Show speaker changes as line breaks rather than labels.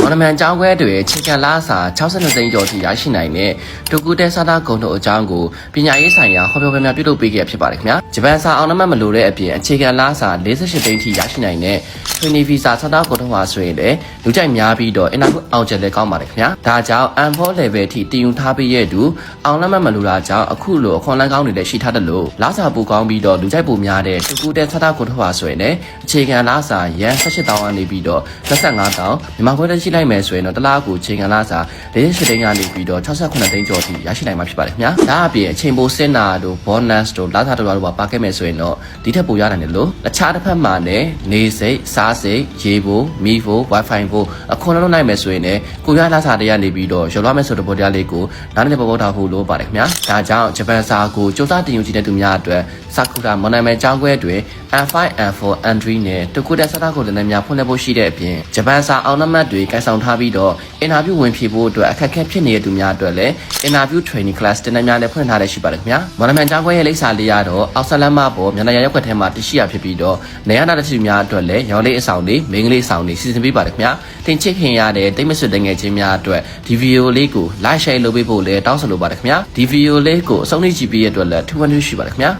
မော်လမြိုင်ကျောင်းခွဲတွေခြေခံလားစာ62သိန်းကျော်ထိရရှိနိုင်တဲ့တူကူတဲစာသားဂုံတို့အကြောင်းကိုပညာရေးဆိုင်ရာဟောပြောပွဲများပြုလုပ်ပေးခဲ့ဖြစ်ပါတယ်ခင်ဗျာဂျပန်စာအောင်နမတ်မလိုတဲ့အပြင်အခြေခံလားစာ48သိန်းထိရရှိနိုင်တဲ့ထွေနီဗီဇာစာသားဂုံတို့ဟာဆိုရင်လည်းလူကြိုက်များပြီးတော့အင်တာဗျူးအောင်ချက်လည်းကောင်းပါတယ်ခင်ဗျာဒါကြောင့် M4 level ထိတည်ယူထားပြီးရဲ့တူအောင်နမတ်မလိုတာကြောင့်အခုလိုအခွန်လန်းကောင်းတွေလည်းရှိထားတယ်လို့လားစာပူကောင်းပြီးတော့လူကြိုက်ပူများတဲ့တူကူတဲစာသားဂုံတို့ဟာဆိုရင်လည်းအခြေခံလားစာရန်18တောင်းကနေပြီးတော့25တောင်းမြန်မာခွဲတက်ရှိလိုက်မယ်ဆိုရင်တော့တလားကိုအခြေခံလားစာ48သိန်းကနေပြီးတော့68သိန်းကျော်ထိရရှိနိုင်မှာဖြစ်ပါတယ်ခင်ဗျာဒါအပြင်အချိန်ပိုစင်နာတို့ bonus တို့လားစာတို့ပါပါခဲ့မယ်ဆိုရင်တော့ဒီထက်ပိုရနိုင်တယ်လို့အခြားတစ်ဖက်မှာလည်းနေစိတ်စားစိတ်ရေဖို့မီဖို့ wifi ဖို့အခွန်လုံးနိုင်မယ်ဆိုရင်လည်းကိုရလားစာတွေကနေပြီးတော့ရော်လွှမ်းမယ်ဆိုတဲ့ပေါ်တရားလေးကိုနားလည်ပေါ်ထားဖို့လိုပါတယ်ခင်ဗျာဒါကြောင့်ဂျပန်စာကိုစူးစမ်းတင်ယူကြည့်တဲ့သူများအတွက်စာကူတာမွန်နိုင်မယ်ကျောင်းခွဲတွေ N5 N4 N3 နဲ့တကူတဲ့စာသားကိုလည်းများဖွင့်လှစ်ဖို့ရှိတဲ့အပြင်ဂျပန်စာအောင်နမတ်တွေကိုင်ဆောင်ထားပြီးတော့အင်တာဗျူးဝင်ဖြေဖို့အတွက်အခက်အခဲဖြစ်နေတဲ့သူများအတွက်လည်း interview training class တင်တဲ့များလည်းဖွင့်ထားရရှိပါတယ်ခင်ဗျာမော်လမြိုင်ကျောင်းခွဲရဲ့လိပ်စာလေးရတော့အောက်ဆလမ်းမပေါ်မြန်မာနိုင်ငံရောက်ကွက်ထဲမှာတရှိရဖြစ်ပြီးတော့နေရနာတရှိများအတွက်လည်းရောင်းလေးအဆောင်တွေမိန်းကလေးအဆောင်တွေစီစဉ်ပေးပါတယ်ခင်ဗျာတင်ချစ်ခင်ရတဲ့တိတ်မဆွတ်တဲ့ငယ်ချင်းများအတွက်ဒီဗီဒီယိုလေးကို like share လုပ်ပေးဖို့လည်းတောင်းဆိုလိုပါတယ်ခင်ဗျာဒီဗီဒီယိုလေးကိုအဆုံးထိကြည့်ပြီးရတဲ့အတွက်လည်းထူးထူးရှိပါတယ်ခင်ဗျာ